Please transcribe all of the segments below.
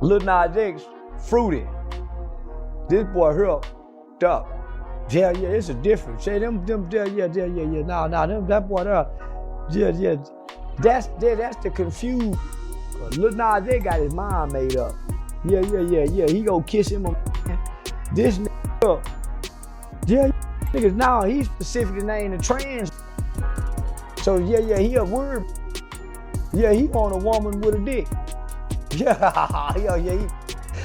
Lil Nas X, fruity. This boy hooked up. Yeah, it's a difference. Say them, yeah. Nah, that boy there, yeah. That's the confused. Lil Nas X got his mind made up. Yeah. He go kiss him. This nigga, yeah, niggas now he specifically named the trans. So yeah, he a word. Yeah, he want a woman with a dick. Yeah.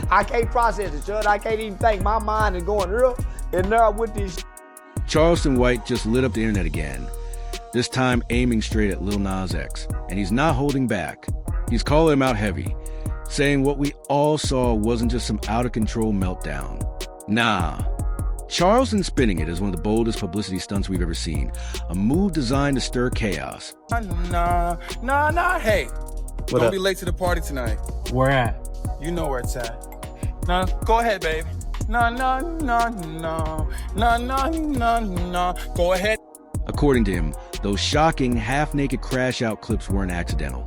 I can't process it, Judge. I can't even think. My mind is going real and now with this. Charleston White just lit up the internet again, this time aiming straight at Lil Nas X, and he's not holding back. He's calling him out heavy, saying what we all saw wasn't just some out-of-control meltdown. Nah. Charleston spinning it as one of the boldest publicity stunts we've ever seen, a move designed to stir chaos. Nah, hey. Don't be late to the party tonight. Where at? You know where it's at. Nah, go ahead, babe. Nah. Go ahead. According to him, those shocking, half-naked crash-out clips weren't accidental.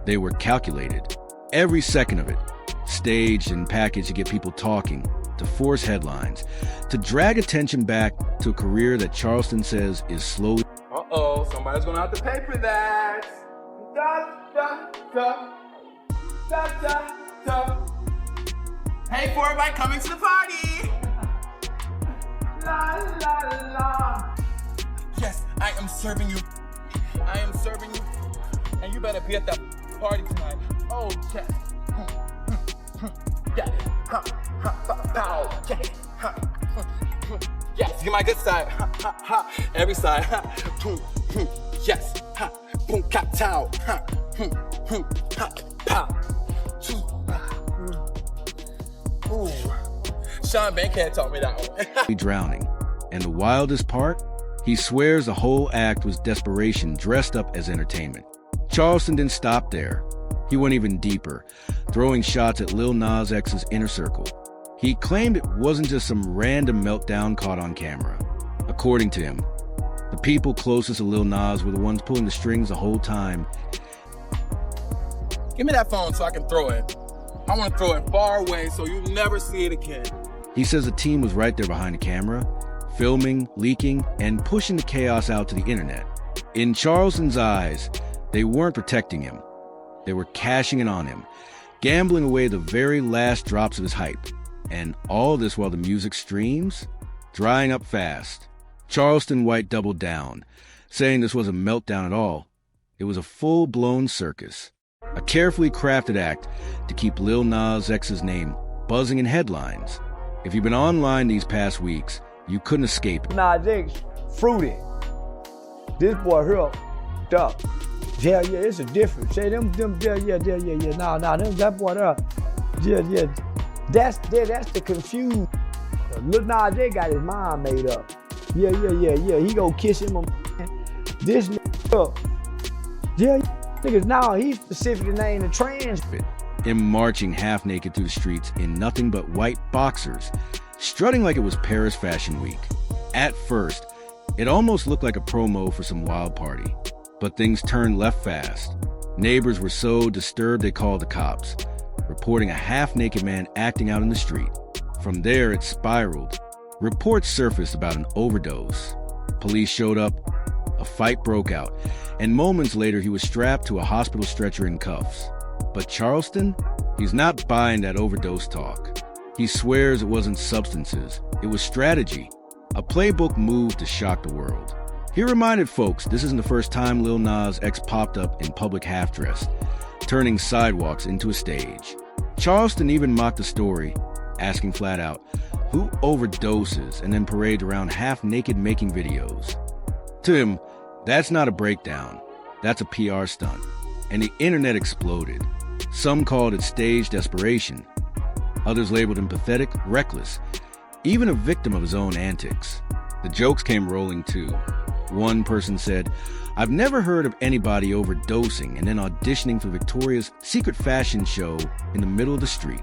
They were calculated. Every second of it. Staged and packaged to get people talking, to force headlines, to drag attention back to a career that Charleston says is slowly... Uh-oh, somebody's gonna have to pay for that. Hey, for everybody coming to the party. La. Yes, I am serving you. And you better be at that party tonight. Oh, yes. Yes, get my good side. Every side. Yes. Boom, cat towel. Ooh. Sean Bankhead taught me that one. Drowning. And the wildest part? He swears the whole act was desperation dressed up as entertainment. Charleston didn't stop there. He went even deeper, throwing shots at Lil Nas X's inner circle. He claimed it wasn't just some random meltdown caught on camera. According to him, the people closest to Lil Nas were the ones pulling the strings the whole time. Give me that phone so I can throw it. I want to throw it far away so you never see it again. He says the team was right there behind the camera, filming, leaking, and pushing the chaos out to the internet. In Charleston's eyes, they weren't protecting him. They were cashing in on him, gambling away the very last drops of his hype. And all this while the music streams, drying up fast. Charleston White doubled down, saying this wasn't a meltdown at all. It was a full-blown circus. A carefully crafted act to keep Lil Nas X's name buzzing in headlines. If you've been online these past weeks, you couldn't escape it. Nas X, fruity. This boy hooked up. Yeah, it's a difference. Say them, yeah. Nah, that boy there, yeah. That's the confused. Lil Nas X got his mind made up. Yeah. He go kiss him. This nigga, yeah, niggas now he specifically named the trans. Him marching half naked through the streets in nothing but white boxers, strutting like it was Paris Fashion Week. At first, it almost looked like a promo for some wild party, but things turned left fast. Neighbors were so disturbed they called the cops, reporting a half-naked man acting out in the street. From there, it spiraled. Reports surfaced about an overdose. Police showed up, a fight broke out, and moments later he was strapped to a hospital stretcher in cuffs. But Charleston, he's not buying that overdose talk. He swears it wasn't substances, it was strategy, a playbook move to shock the world. He reminded folks this isn't the first time Lil Nas X popped up in public half-dressed, turning sidewalks into a stage. Charleston even mocked the story, asking flat out, who overdoses and then parades around half-naked making videos? To him, that's not a breakdown, that's a PR stunt. And the internet exploded. Some called it staged desperation. Others labeled him pathetic, reckless, even a victim of his own antics. The jokes came rolling too. One person said, I've never heard of anybody overdosing and then auditioning for Victoria's secret fashion show in the middle of the street.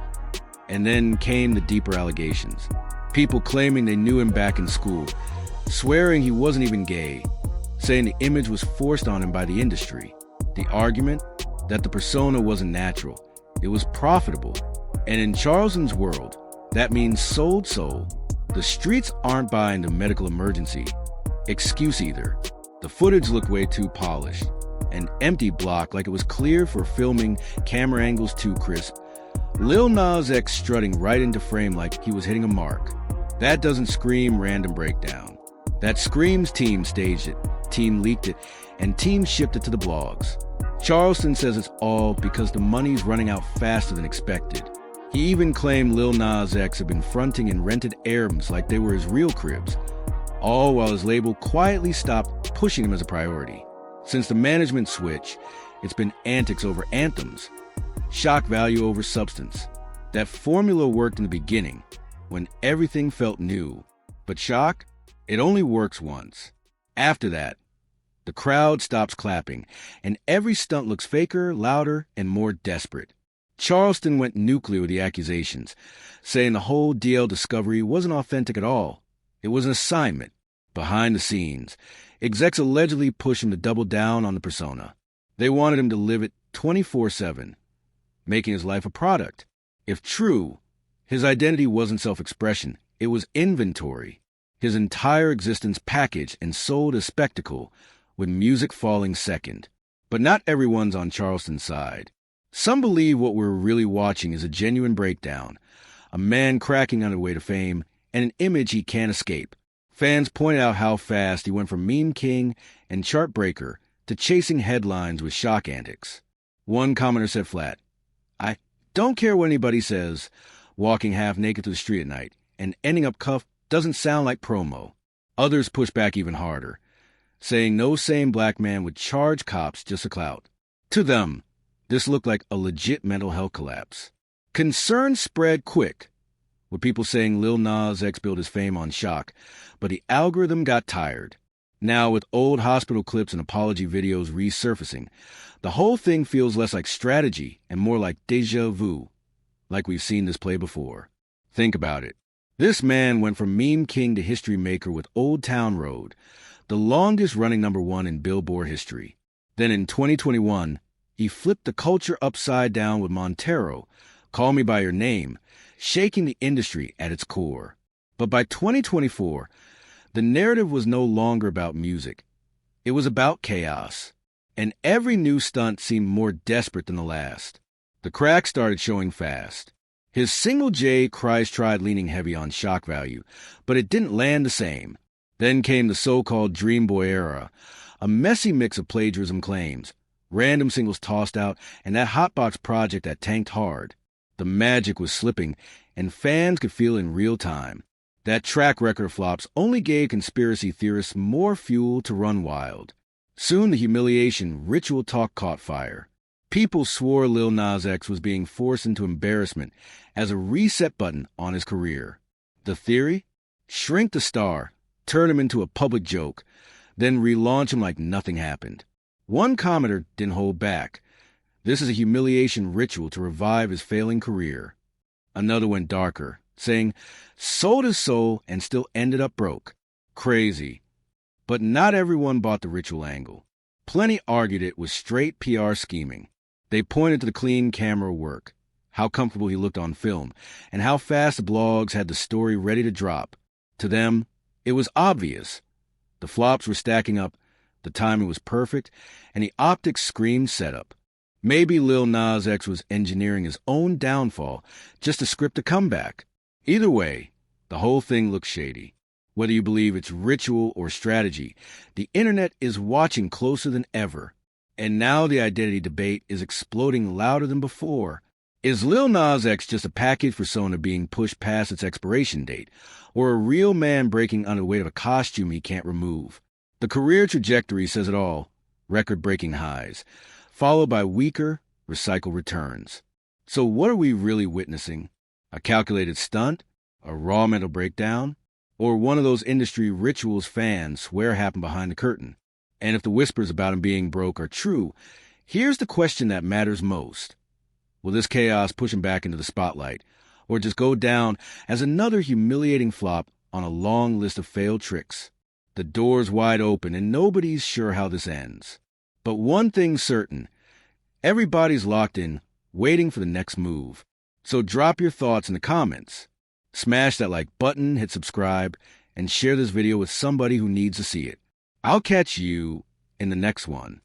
And then came the deeper allegations. People claiming they knew him back in school, swearing he wasn't even gay, saying the image was forced on him by the industry. The argument that the persona wasn't natural, it was profitable, And in Charleston's world, that means sold soul. The streets aren't buying the medical emergency excuse either. The footage looked way too polished. An empty block like it was clear for filming, camera angles too crisp. Lil Nas X strutting right into frame like he was hitting a mark. That doesn't scream random breakdown. That screams team staged it, team leaked it, and team shipped it to the blogs. Charleston says it's all because the money's running out faster than expected. He even claimed Lil Nas X had been fronting in rented Airbnbs like they were his real cribs, all while his label quietly stopped pushing him as a priority. Since the management switch, it's been antics over anthems, shock value over substance. That formula worked in the beginning, when everything felt new. But shock, it only works once. After that, the crowd stops clapping, and every stunt looks faker, louder, and more desperate. Charleston went nuclear with the accusations, saying the whole DL discovery wasn't authentic at all. It was an assignment. Behind the scenes, execs allegedly pushed him to double down on the persona. They wanted him to live it 24/7, making his life a product. If true, his identity wasn't self-expression, it was inventory. His entire existence packaged and sold as spectacle, with music falling second. But not everyone's on Charleston's side. Some believe what we're really watching is a genuine breakdown, a man cracking on the way to fame, and an image he can't escape. Fans pointed out how fast he went from meme king and chart breaker to chasing headlines with shock antics. One commenter said flat, "I don't care what anybody says, walking half naked through the street at night and ending up cuffed doesn't sound like promo." Others pushed back even harder, saying no sane black man would charge cops just for clout. To them, this looked like a legit mental health collapse. Concern spread quick, with people saying Lil Nas X built his fame on shock, but the algorithm got tired. Now, with old hospital clips and apology videos resurfacing, the whole thing feels less like strategy and more like déjà vu, like we've seen this play before. Think about it. This man went from meme king to history maker with Old Town Road, the longest-running #1 in Billboard history. Then in 2021, he flipped the culture upside down with Montero, Call Me By Your Name, shaking the industry at its core. But by 2024, the narrative was no longer about music. It was about chaos. And every new stunt seemed more desperate than the last. The cracks started showing fast. His single J Christ tried leaning heavy on shock value, but it didn't land the same. Then came the so-called Dream Boy era, a messy mix of plagiarism claims, random singles tossed out, and that Hotbox project that tanked hard. The magic was slipping, and fans could feel in real time. That track record flops only gave conspiracy theorists more fuel to run wild. Soon the humiliation ritual talk caught fire. People swore Lil Nas X was being forced into embarrassment as a reset button on his career. The theory? Shrink the star, turn him into a public joke, then relaunch him like nothing happened. One commenter didn't hold back. This is a humiliation ritual to revive his failing career. Another went darker, saying, sold his soul and still ended up broke. Crazy. But not everyone bought the ritual angle. Plenty argued it was straight PR scheming. They pointed to the clean camera work, how comfortable he looked on film, and how fast the blogs had the story ready to drop. To them, it was obvious. The flops were stacking up, the timing was perfect, and the optics screamed setup. Maybe Lil Nas X was engineering his own downfall just to script a comeback. Either way, the whole thing looks shady. Whether you believe it's ritual or strategy, the internet is watching closer than ever. And now the identity debate is exploding louder than before. Is Lil Nas X just a package persona being pushed past its expiration date, or a real man breaking under the weight of a costume he can't remove? The career trajectory says it all, record-breaking highs, followed by weaker, recycled returns. So what are we really witnessing? A calculated stunt? A raw mental breakdown? Or one of those industry rituals fans swear happened behind the curtain? And if the whispers about him being broke are true, here's the question that matters most. Will this chaos push him back into the spotlight, or just go down as another humiliating flop on a long list of failed tricks? The door's wide open, and nobody's sure how this ends. But one thing's certain. Everybody's locked in, waiting for the next move. So drop your thoughts in the comments. Smash that like button, hit subscribe, and share this video with somebody who needs to see it. I'll catch you in the next one.